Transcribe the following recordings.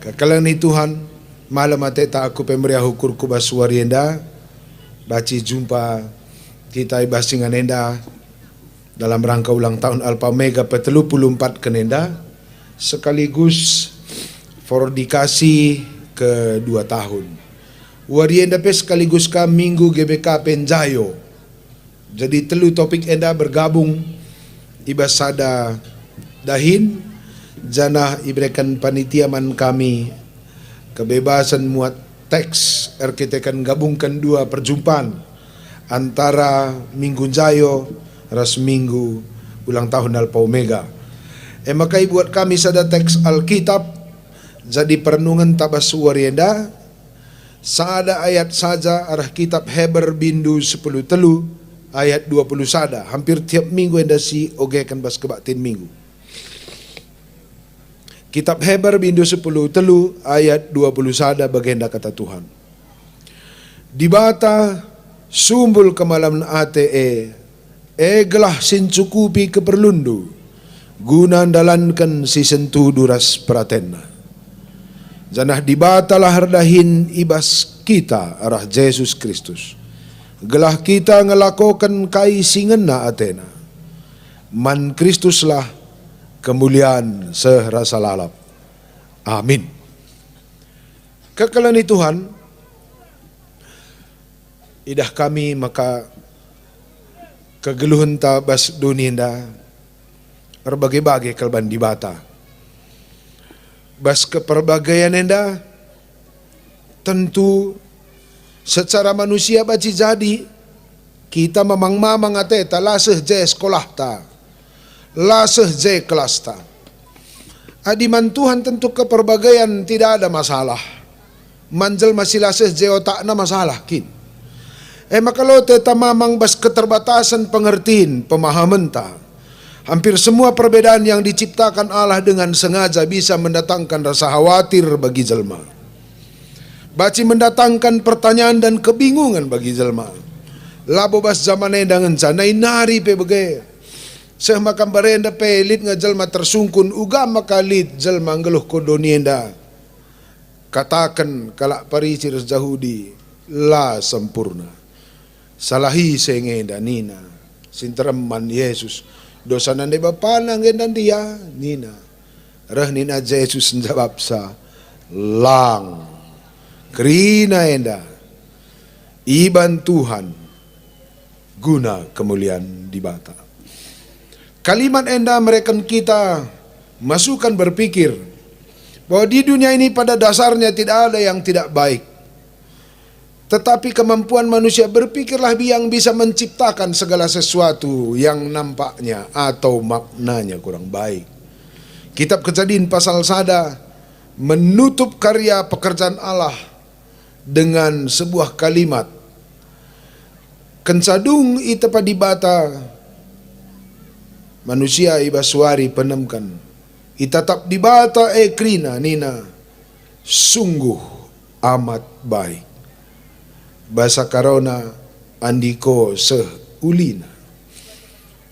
Kakalan ni Tuhan, malam ateta aku pemberi hukur ku basuarienda, baci jumpa kita ibasingan enda dalam rangka ulang tahun Alpha Omega pe-34 kenenda, sekaligus fordikasi ke-2 tahun. Warienda pe sekaligus ka minggu GBK Penjayo. Jadi telu topik enda bergabung ibasada dahin jana iberikan panitiaman kami kebebasan muat teks erkitekan gabungkan dua perjumpaan antara Minggu Jayo ras minggu ulang tahun Alpha Omega. Makai buat kami sada teks Alkitab jadi perenungan tabas warienda sada ayat saja arah kitab Heber bindu 10 telu ayat 20 sada. Hampir tiap minggu enda si ogekan bas kebatin minggu. Kitab Heber bindu 10 telu ayat 20 sada bagenda kata Tuhan. Dibata sumbul kemalam ate gelah sincukupi keperlundu guna dalankan si sentuh duras pratena. Janah dibatalah hardahin ibas kita arah Yesus Kristus. Gelah kita ngelakokan kai singena atena. Man Kristuslah kemuliaan serasa lalap. Amin. Kekalan Tuhan, idah kami maka kegeluhan tabas dunia berbagai-bagai kalban dibata. Bas keperbagaian enda tentu secara manusia baci jadi kita mamang ateta laseh je sekolah ta, laseh je kelas ta. Adiman Tuhan tentu keperbagaian tidak ada masalah. Manjel masih laseh je otakna masalah kin. Maka lo teta mamang bas keterbatasan pengertian pemahaman ta. Hampir semua perbedaan yang diciptakan Allah dengan sengaja bisa mendatangkan rasa khawatir bagi jelma. Baci mendatangkan pertanyaan dan kebingungan bagi jelma. Labo bas zamannya dengan canai nari pe bege. Seh makam barenda pe lit nga jelma tersungkun ugama kalit jelma ngeluh kodonienda. Katakan kalak paricir jahudi la sempurna. Salahi sengenda nina sintereman Yesus. Dosa nande bapana ngendan dia nina. Reh nina Yesus menjawab sa lang. Kerina enda iban Tuhan guna kemuliaan di bata. Kalimat enda mereka kita masukkan berpikir bahwa di dunia ini pada dasarnya tidak ada yang tidak baik. Tetapi kemampuan manusia berpikirlah yang bisa menciptakan segala sesuatu yang nampaknya atau maknanya kurang baik. Kitab Kejadian pasal sada menutup karya pekerjaan Allah dengan sebuah kalimat. Kencadung ita padibata manusia ibaswari penemkan. Ita tap dibata krina nina sungguh amat baik. Bahasa Karona andiko seulina.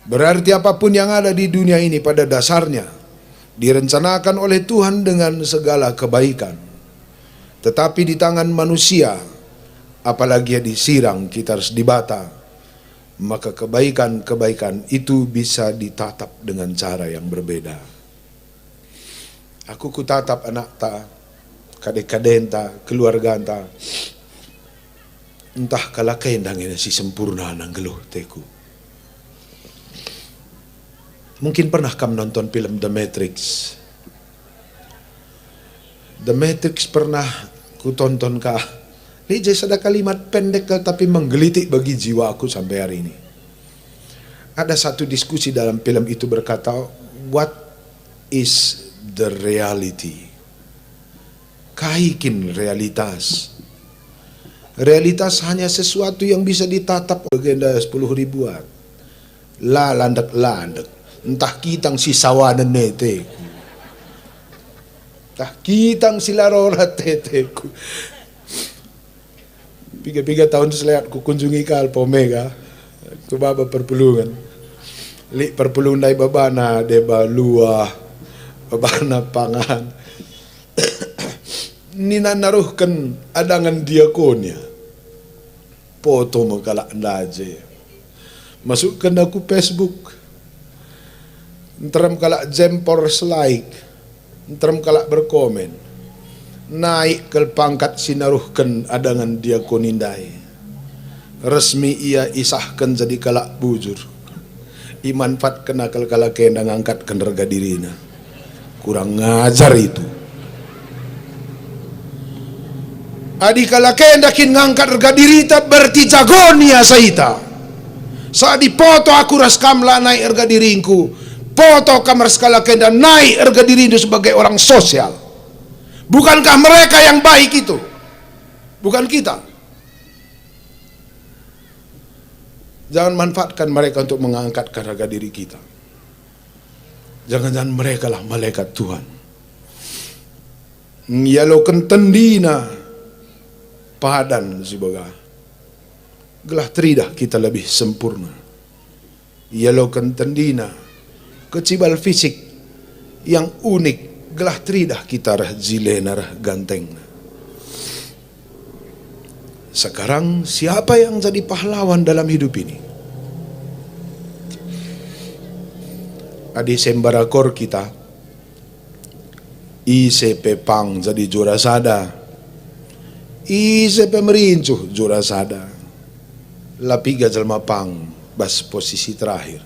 Berarti apapun yang ada di dunia ini pada dasarnya direncanakan oleh Tuhan dengan segala kebaikan. Tetapi di tangan manusia, apalagi disirang kita harus dibata, maka kebaikan-kebaikan itu bisa ditatap dengan cara yang berbeda. Aku kutatap anak ta, kadek-kaden ta, keluarga ta, entah kalakai ndangin si sempurna nang geluh teku. Mungkin pernah kamu nonton film The Matrix. The Matrix pernah ku tonton kah. Ini jadi ada kalimat pendek tapi menggelitik bagi jiwa aku sampai hari ini. Ada satu diskusi dalam film itu berkata, what is the reality? Kaikin realitas. Realitas hanya sesuatu yang bisa ditatap agenda 10 ribuan. La landak. Entah kitang si sawanan nete. Entah kitang si larora teteku. 3 tahun selehat ku kunjungi ke Alpha Omega. Ku baba perpulungan. Li perpulungan dai babana deba luah. Babana pangan. nina naruhkan adangan diakonia. Foto makalak ndaje. Masukkan aku Facebook. Nteram kalak jempors like. Nteram kalak berkomen. Naik ke pangkat sinaruhkan adangan diakonindai. Resmi ia isahkan jadi kalak bujur. Imanfaatkan akal kalak kena ngangkatkan harga dirina. Kurang ngajar itu. Adi kala kendakin ngangkat harga dirita berarti jagonia saita. Saat dipoto aku raskamla naik harga diringku. Foto kamar skala kenda naik harga dirimu sebagai orang sosial. Bukankah mereka yang baik itu? Bukan kita. Jangan manfaatkan mereka untuk mengangkatkan harga diri kita. Jangan-jangan mereka lah malaikat Tuhan. Yalo kentendina padan si boga. Gelah teridah kita lebih sempurna. Yalo kentendina kecibal fisik yang unik. Gelah teridah kita rah zilena rah ganteng. Sekarang siapa yang jadi pahlawan dalam hidup ini? Adi sembarakor kita ICP Pang jadi juara sada. ICP Merincuh juara sada. Lapiga Jalma Pang bas posisi terakhir.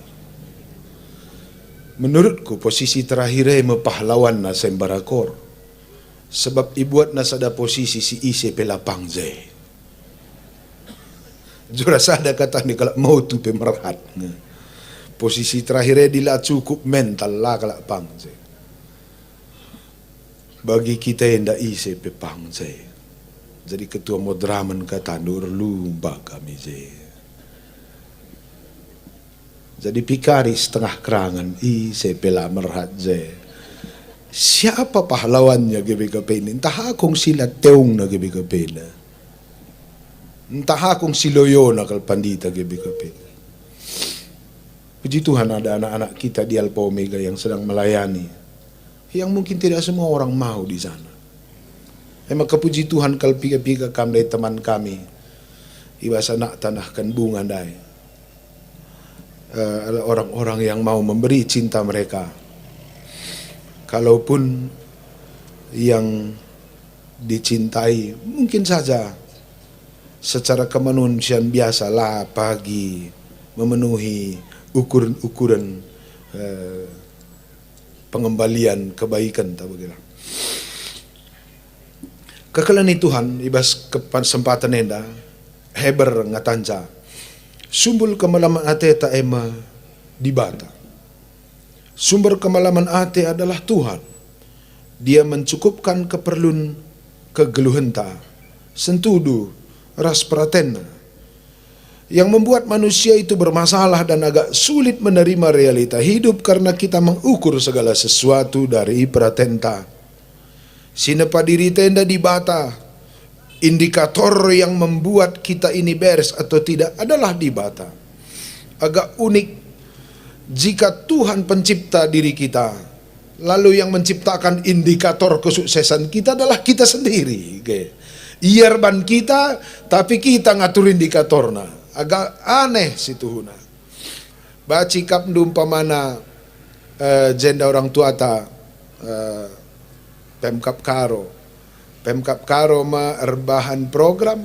Menurutku posisi terakhirnya pahlawan na sembarakor. Sebab ibuat na sada posisi si ICP Lapang je. Juara sada kata ni kalau mau tu pemerhat. Posisi terakhirnya dila cukup mental lah kalau Pang je. Bagi kita yang ndak ICP Pang je. Jadi ketua Modraman kata nur lumba kami je. Jadi pikari setengah kerangan ICP lah merhat je. Siapa pahlawannya GBKP ini? Entah akong sila teung na GBKP na. Entah akong siloyo na kalpandita GBKP. Puji Tuhan ada anak-anak kita di Alpha Omega yang sedang melayani. Yang mungkin tidak semua orang mau di sana. Maka puji Tuhan kalau pika-pika kami teman kami. Iwasa nak tanahkan bunga dai. Orang-orang yang mau memberi cinta mereka. Kalaupun yang dicintai mungkin saja secara kemanusiaan biasa lah pagi memenuhi ukuran-ukuran pengembalian kebaikan tak begitu. Kekalani Tuhan ibas kesempatan enda heber ngatanca sumbul kemalaman ate ta ema dibata. Sumber kemalaman ate adalah Tuhan. Dia mencukupkan keperluan kegeluhan ta sentudu ras pratenna yang membuat manusia itu bermasalah dan agak sulit menerima realita hidup karena kita mengukur segala sesuatu dari pratenta. Sinepa diri tenda di bata. Indikator yang membuat kita ini beres atau tidak adalah di bata. Agak unik jika Tuhan pencipta diri kita, lalu yang menciptakan indikator kesuksesan kita adalah kita sendiri. Iyarban kita, tapi kita ngatur indikatorna. Agak aneh situhuna. Baci kap dumpamana jenda orang tua ta Pemkap Karo. Pemkap Karo erbahan program.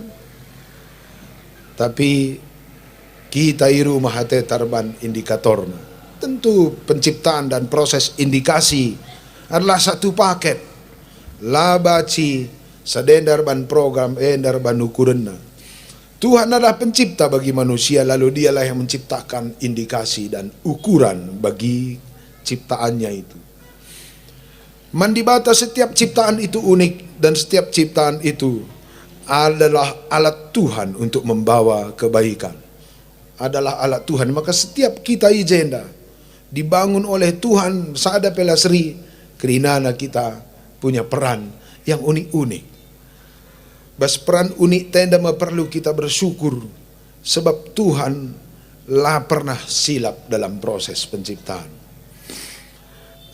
Tapi kita iru mahate tarban indikatorna. Tentu penciptaan dan proses indikasi adalah satu paket. Labaci sadendar ban program endar ban ukuranna. Tuhan adalah pencipta bagi manusia, lalu dialah yang menciptakan indikasi dan ukuran bagi ciptaannya itu. Mandibata setiap ciptaan itu unik dan setiap ciptaan itu adalah alat Tuhan untuk membawa kebaikan. Adalah alat Tuhan, maka setiap kita ijenda dibangun oleh Tuhan sada pelasri kerinana kita punya peran yang unik-unik. Bas peran unik tenda perlu kita bersyukur sebab Tuhan lah pernah silap dalam proses penciptaan.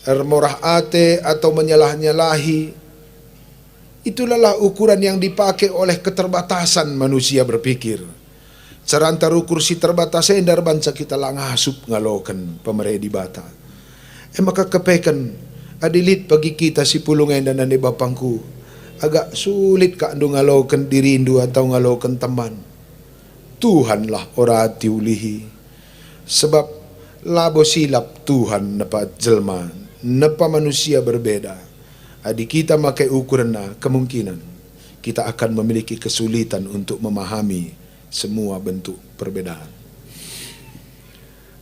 Ermorah ate atau menyalah-nyalahi Itulah ukuran yang dipakai oleh keterbatasan manusia berpikir. Caranta ukur si terbatas endar bansa kita langasup ngalokan pemerintah di bata. Maka kepekan adilit pagi kita si pulungan dan ane bapangku. Agak sulit ka ando ngalokan dirindu atau ngalokan teman. Tuhanlah ora ati ulihi. Sebab labo silap Tuhan napa jelma, napa manusia berbeda. Adi kita makai ukuran na kemungkinan kita akan memiliki kesulitan untuk memahami semua bentuk perbedaan.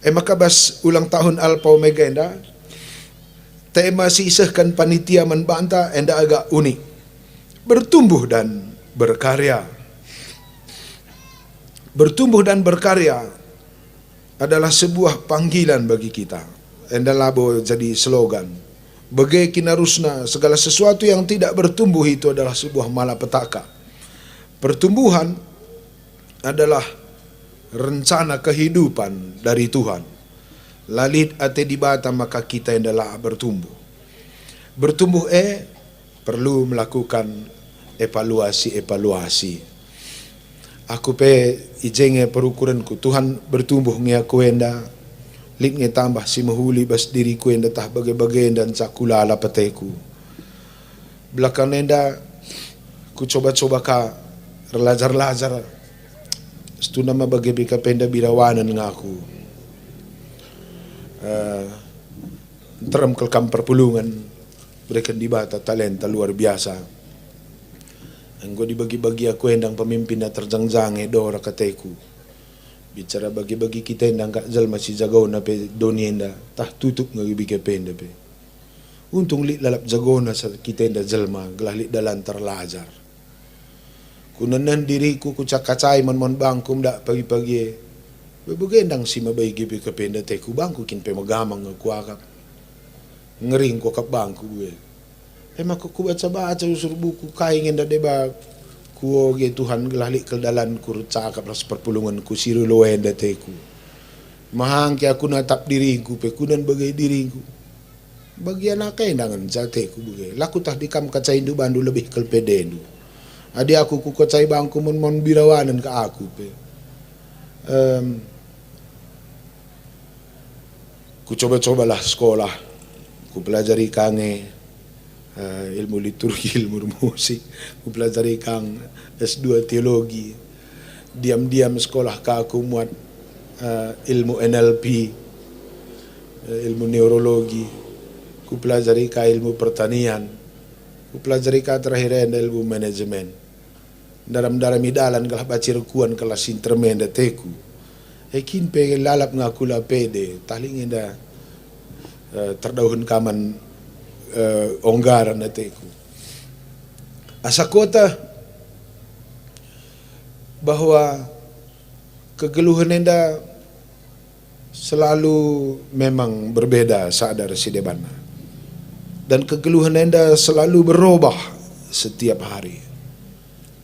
Maka bas ulang tahun Alpha Omega enda tema sisahkan panitia membanta enda agak unik. Bertumbuh dan berkarya. Bertumbuh dan berkarya adalah sebuah panggilan bagi kita. Enda labo jadi slogan. Bagai kinarusna, segala sesuatu yang tidak bertumbuh itu adalah sebuah malapetaka. Pertumbuhan adalah rencana kehidupan dari Tuhan. Lalit ate dibata maka kita adalah bertumbuh. Bertumbuh perlu melakukan evaluasi. Aku ijenge perukuranku Tuhan bertumbuh nge aku enda. Lik nge tambah si mahuli bas diriku enda tah bagai-bagai dan sakulala pateku. Belakang enda ku coba-coba ka relajar-lajar. Stu nama bagai bika penda birawanan ngaku. Teram kelkam perpulungan mereka dibata talenta luar biasa. Anggo dibagi-bagi aku endang pemimpin na terjangjang dora kateku. Bicara bagi-bagi kita endang kak jal masih jagaw na pe doni enda tah tutup ngagibi ke penda pe. Untung li lalap jagaw na sa kita enda jalma gelah li dalan terlajar. Kunanan diriku ku cakacay man bangkum da pagi-pagi. Babagai endang si mabay gibi ke penda teku bangku kin pe magamang aku akap. Ngering ko kap bangku gue. Maka ku baca-baca usur buku kain enda deba ku ge Tuhan gelahli ke dalan ku cakap ras perpulungan ku siru loen dateku. Mahang ke aku natap diriku pe kunan bagai diriku. Bagian akai dangan jateku bagai. Laku tah dikam kacai indu bandu lebih kel pedendu. Adi aku ku kacai bangku mon birawanan ke aku pe. Ku coba-cobalah sekolah. Ku pelajari kange ilmu liturgi, ilmu musik, ku pelajari kang S2 teologi. Diam-diam sekolah ka aku muat ilmu NLP, ilmu neurologi. Ku pelajari ka ilmu pertanian. Ku pelajari ka terakhir ilmu manajemen. Dalam idalan kalah bacir kuan kelas intermen dateku. Ekin pe lalap ngaku la pede, taling enda terdauhun kaman onggaran nateku. Asa kota bahwa kegeluhan enda selalu memang berbeda sadar si debana. Dan kegeluhan enda selalu berubah setiap hari.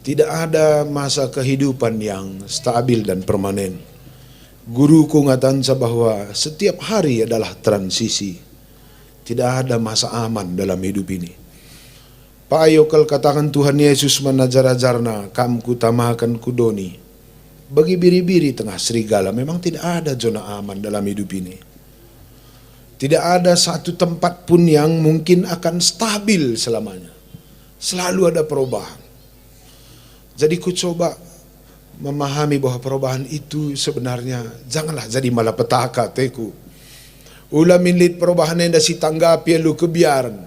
Tidak ada masa kehidupan yang stabil dan permanen. Guruku ngatansa bahwa setiap hari adalah transisi. Tidak ada masa aman dalam hidup ini. Payokal katakan Tuhan Yesus menajar-ajarna kam kutamakan kudoni. Bagi biri-biri tengah serigala memang tidak ada zona aman dalam hidup ini. Tidak ada satu tempat pun yang mungkin akan stabil selamanya. Selalu ada perubahan. Jadi ku coba memahami bahwa perubahan itu sebenarnya janganlah jadi malapetaka teku. Ulah minlit perubahan yang si tanggapi lu kebiaran.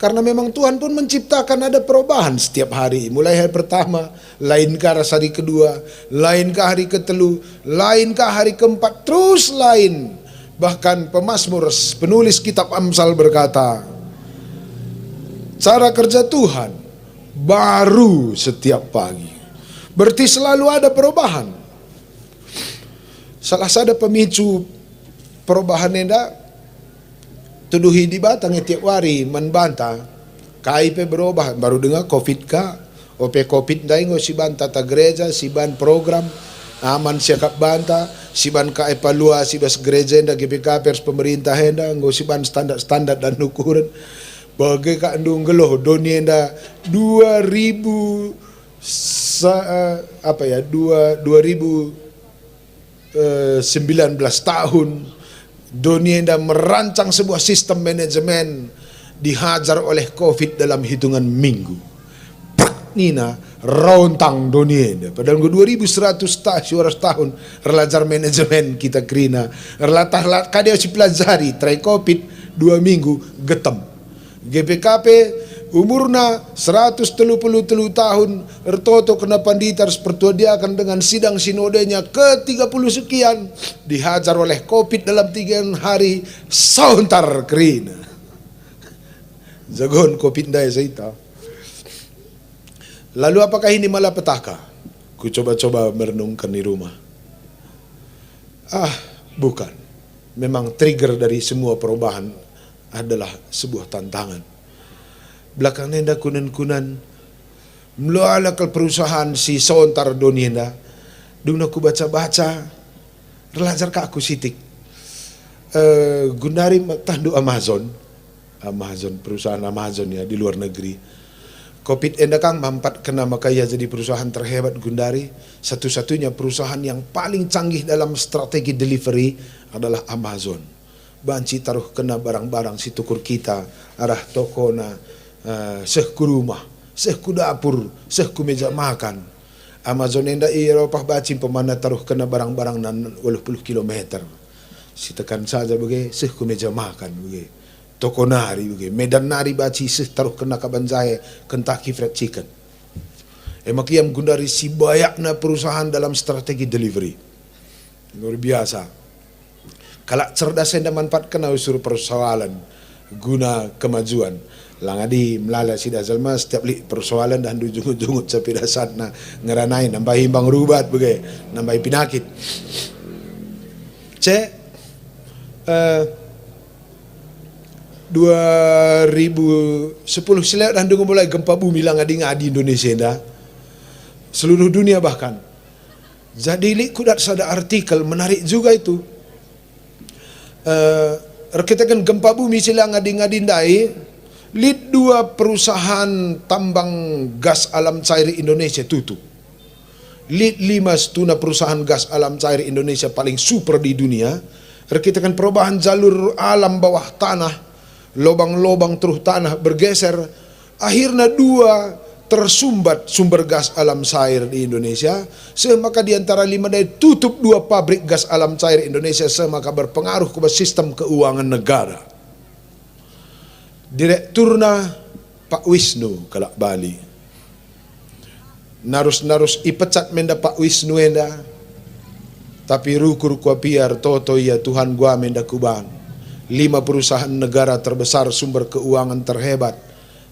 Karena memang Tuhan pun menciptakan ada perubahan setiap hari. Mulai hari pertama, lainkah hari kedua, lainkah hari ketelu, lainkah hari keempat, terus lain. Bahkan pemazmur penulis kitab Amsal berkata, cara kerja Tuhan baru setiap pagi. Berarti selalu ada perubahan. Salah satu pemicu perubahan enda tuduhi di batang tiap hari membanta KIP berubah baru dengar COVID ka OP COVID daingo si banta ta gereja si ban program aman siakap banta si ban ka evaluasi bas gereja enda GPK pers pemerintah enda nggo si ban standar dan ukuran Bagai Kak Andung geloh donienda 2000 19 tahun donienda merancang sebuah sistem manajemen, dihajar oleh Covid dalam hitungan minggu. Nina rontang donienda padahal 2100 tahun relajar manajemen kita krina relatah kadeo si pelajari try Covid 2 minggu getem GPKP umurna 133 tahun ertoto kena pandita harus pertuadiakan dengan sidang sinodenya ke-30 sekian dihajar oleh Covid dalam 3 hari sauntar krina jagon Covid daya seita. Lalu apakah ini malapetaka? Ku coba-coba merenungkan di rumah. Bukan. Memang trigger dari semua perubahan adalah sebuah tantangan. Belakang nenda kunan-kunan melalui perusahaan si sontar donienda. Dulu aku baca-baca relajar ke aku sitik. Gundari tandu Amazon, perusahaan Amazon ya di luar negeri. Covid endakang mampat kena makanya jadi perusahaan terhebat Gundari. Satu-satunya perusahaan yang paling canggih dalam strategi delivery adalah Amazon. Banci taruh kena barang-barang si tukur kita arah tokona sehku rumah, sehku dapur, sehku meja makan. Amazon enda Eropah baci pemana taruh kena barang-barang nan 80 kilometer. Si tekan saja bagai sehku meja makan bagai. Toko nari bagai Medan nari baci taruh kena kabanjaya Kentucky Fried Chicken. Makiam Gundari si bayakna perusahaan dalam strategi delivery. Luar biasa. Kalau cerdas enda manfaat kena usur persoalan guna kemajuan. Langadi melala si dazalma setiap li persoalan dan jungut-jungut sapi dasarna ngeranai nambah imbang rubat bagai nambah penyakit. Cek 2010 silat dan dengan mulai gempa bumi lang ngadi Indonesia dah. Seluruh dunia bahkan. Jadi li kudat sada artikel menarik juga itu. Kita kan gempa bumi silang ngadi ndai. Lead 2 perusahaan tambang gas alam cair Indonesia tutup. Lead 5 setuna perusahaan gas alam cair Indonesia paling super di dunia. Kita kan perubahan jalur alam bawah tanah. Lobang-lobang terus tanah bergeser, akhirnya 2 tersumbat sumber gas alam cair di Indonesia, semaka di antara 5 dari tutup 2 pabrik gas alam cair Indonesia, semaka berpengaruh kepada sistem keuangan negara. Direkturna Pak Wisnu kalak Bali, narus-narus ipecat menda Pak Wisnu enda, tapi rukur kuapiar toto ya Tuhan gua menda kubang. 5 perusahaan negara terbesar sumber keuangan terhebat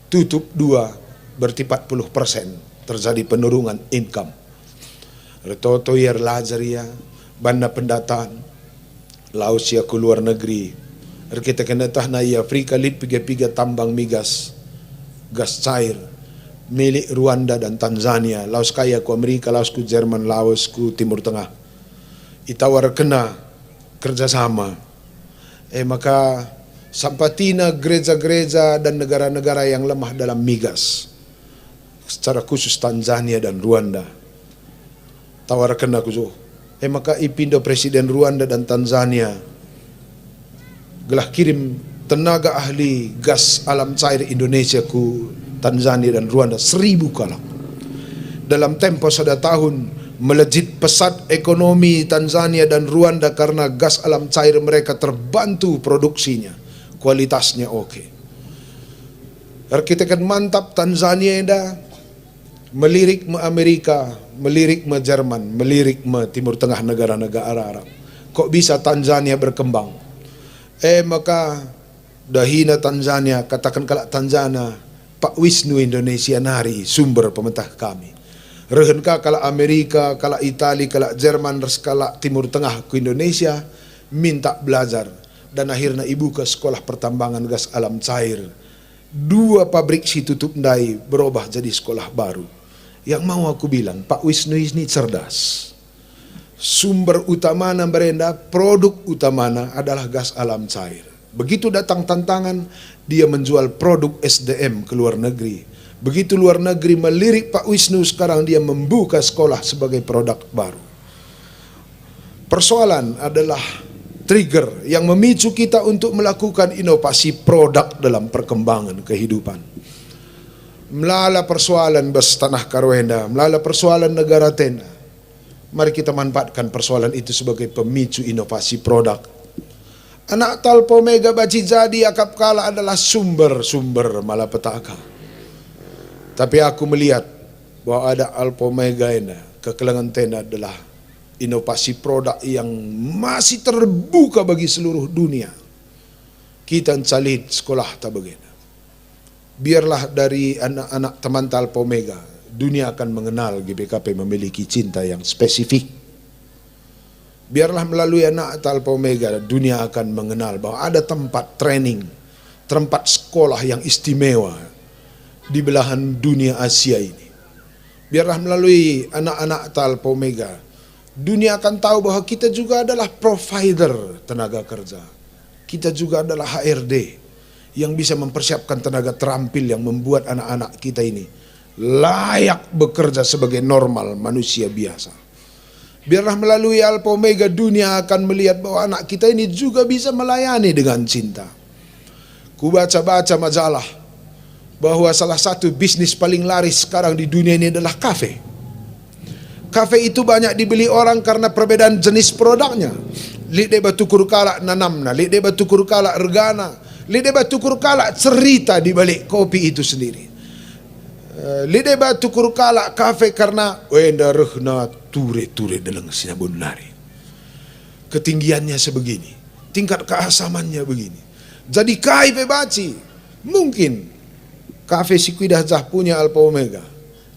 tutup 2 berarti 40% terjadi penurunan income. Retoto yer lajaria banda pendataan lausia ke luar negeri. Kita kena tahna Afrika lid piga-piga tambang migas gas cair milik Rwanda dan Tanzania, laos kaya ku Amerika, laos ku Jerman, laos ku Timur Tengah. Itawar kena kerjasama. Maka sampatina gereja-gereja dan negara-negara yang lemah dalam migas, secara khusus Tanzania dan Rwanda, tawarkan aku jo. Maka ipindo Presiden Rwanda dan Tanzania gelah kirim tenaga ahli gas alam cair Indonesia ku Tanzania dan Rwanda 1000 kala. Dalam tempo 1 tahun melejit pesat ekonomi Tanzania dan Rwanda karena gas alam cair mereka terbantu produksinya, kualitasnya oke. Kita kan mantap Tanzania dah melirik me Amerika, melirik me Jerman, melirik me Timur Tengah negara-negara Arab. Kok bisa Tanzania berkembang? Maka dahina Tanzania, katakan kalak Tanzania, Pak Wisnu Indonesia nari sumber pemerintah kami. Rehenka kala Amerika, kala Itali, kala Jerman, kala Timur Tengah ke Indonesia minta belajar dan akhirnya ibu ke sekolah pertambangan gas alam cair. 2 pabrik si tutup ndai berubah jadi sekolah baru. Yang mau aku bilang Pak Wisnu ini cerdas. Sumber utamana berenda, produk utamana adalah gas alam cair. Begitu datang tantangan, dia menjual produk SDM ke luar negeri. Begitu luar negeri melirik Pak Wisnu, sekarang dia membuka sekolah sebagai produk baru. Persoalan adalah trigger yang memicu kita untuk melakukan inovasi produk dalam perkembangan kehidupan. Melala persoalan bas tanah Karwenda, melala persoalan negara tenda. Mari kita manfaatkan persoalan itu sebagai pemicu inovasi produk. Anak talpo mega baci jadi akap kala adalah sumber-sumber malapetaka. Tapi aku melihat bahwa ada alpo mega ini, kekelangan tenda adalah inovasi produk yang masih terbuka bagi seluruh dunia. Kita salid sekolah tak begini. Biarlah dari anak-anak teman talpo mega, dunia akan mengenal GBKP memiliki cinta yang spesifik. Biarlah melalui anak talpo mega, dunia akan mengenal bahwa ada tempat training, tempat sekolah yang istimewa di belahan dunia Asia ini. Biarlah melalui anak-anak talpo mega, dunia akan tahu bahwa kita juga adalah provider tenaga kerja. Kita juga adalah HRD yang bisa mempersiapkan tenaga terampil yang membuat anak-anak kita ini layak bekerja sebagai normal manusia biasa. Biarlah melalui Alpha Omega, dunia akan melihat bahwa anak kita ini juga bisa melayani dengan cinta. Ku baca-baca majalah bahwa salah satu bisnis paling laris sekarang di dunia ini adalah kafe. Kafe itu banyak dibeli orang karena perbedaan jenis produknya. Lide batu kurkala nanamna, lide batu kurkala regana, lide batu kurkala cerita di balik kopi itu sendiri. Lide batu kurkala kafe karena wenda rehna ture-ture dalam sinabun lari. Ketinggiannya sebegini, tingkat keasamannya begini. Jadi kafe baci, mungkin kafe Sikuidah Jah punya Alpha Omega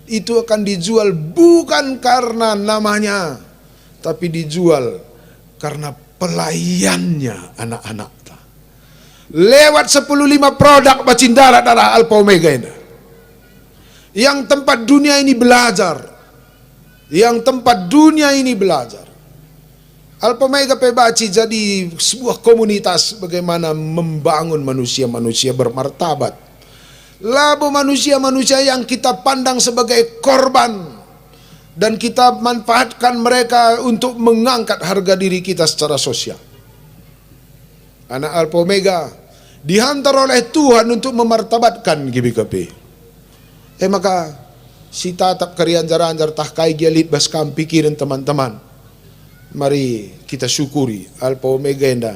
itu akan dijual bukan karena namanya, tapi dijual karena pelayannya anak-anak. Lewat 10-5 produk bacindara darah Alpha Omega ini, yang tempat dunia ini belajar, Alpha Omega Pebaci jadi sebuah komunitas bagaimana membangun manusia-manusia bermartabat. Labu manusia-manusia yang kita pandang sebagai korban dan kita manfaatkan mereka untuk mengangkat harga diri kita secara sosial. Anak Alpha Omega dihantar oleh Tuhan untuk memartabatkan GBKP. Maka si tatap karian jaran-jar tahkai gialit baskam pikirin teman-teman. Mari kita syukuri Alpha Omega enda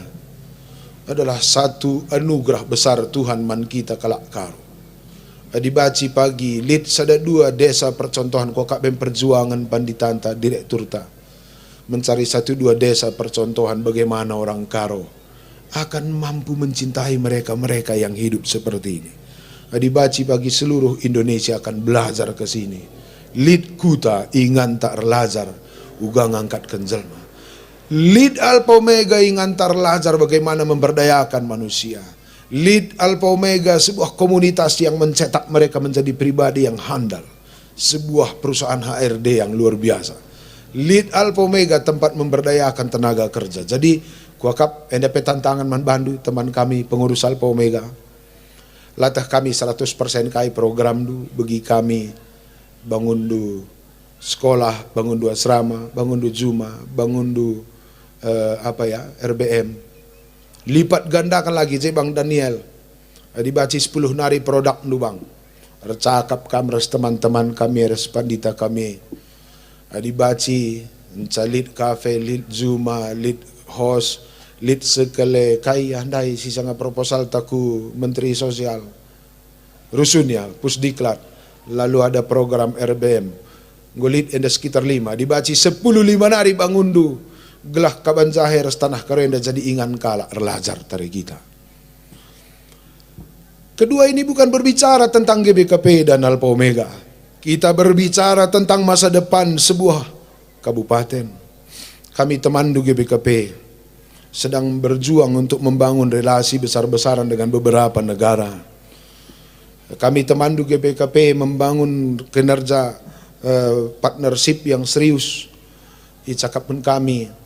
adalah satu anugerah besar Tuhan man kita kalak karu. Dibaci pagi lit sada 2 desa percontohan kokak bem perjuangan panditanta direktur ta mencari 1-2 desa percontohan bagaimana orang karo akan mampu mencintai mereka yang hidup seperti ini. Dibaci pagi seluruh Indonesia akan belajar ke sini. Lit kuta ingan tak relajar uga ngangkat kenjelma. Lit Alpha Omega ingan tak relajar bagaimana memberdayakan manusia. Lead Alpha Omega sebuah komunitas yang mencetak mereka menjadi pribadi yang handal. Sebuah perusahaan HRD yang luar biasa. Lead Alpha Omega tempat memberdayakan tenaga kerja. Jadi kuakap NDP tantangan man bandu teman kami pengurus Alpha Omega. Latah kami 100% kai program du bagi kami bangun du sekolah, bangun du asrama, bangun du juma, bangun du RBM. Lipat gandakan lagi Bang Daniel. Dibaci 10 nari produk nu bang. Recakap kami res teman-teman kami res pandita kami. Dibaci calit kafe, lit zuma, lit host, lit sekele kai andai sisanga proposal taku Menteri Sosial. Rusunnya pusdiklat. Lalu ada program RBM. Ngulit enda sekitar 5. Dibaci 10-5 nari bangundu. Gelah kaban zahir tanah karenda jadi ingan kala relajar tari kita. Kedua ini bukan berbicara tentang GBKP dan Alpha Omega. Kita berbicara tentang masa depan sebuah kabupaten. Kami temandu GBKP sedang berjuang untuk membangun relasi besar-besaran dengan beberapa negara. Kami temandu GBKP membangun kinerja partnership yang serius. Icakapun kami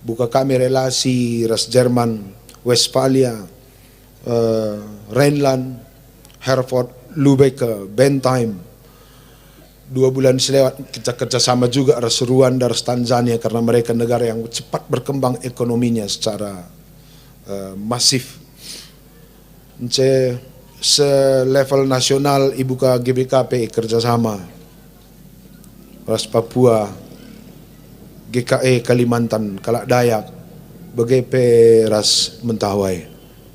buka kami relasi ras Jerman, Westphalia, Rhineland, Hereford, Lübeck, Bentheim. 2 bulan selewat kita kerjasama juga seruan dari Tanzania karena mereka negara yang cepat berkembang ekonominya secara masif. Selevel nasional ibu ka GBKP kerjasama ras Papua, GKE Kalimantan, Kalak Dayak, BGP ras Mentawai.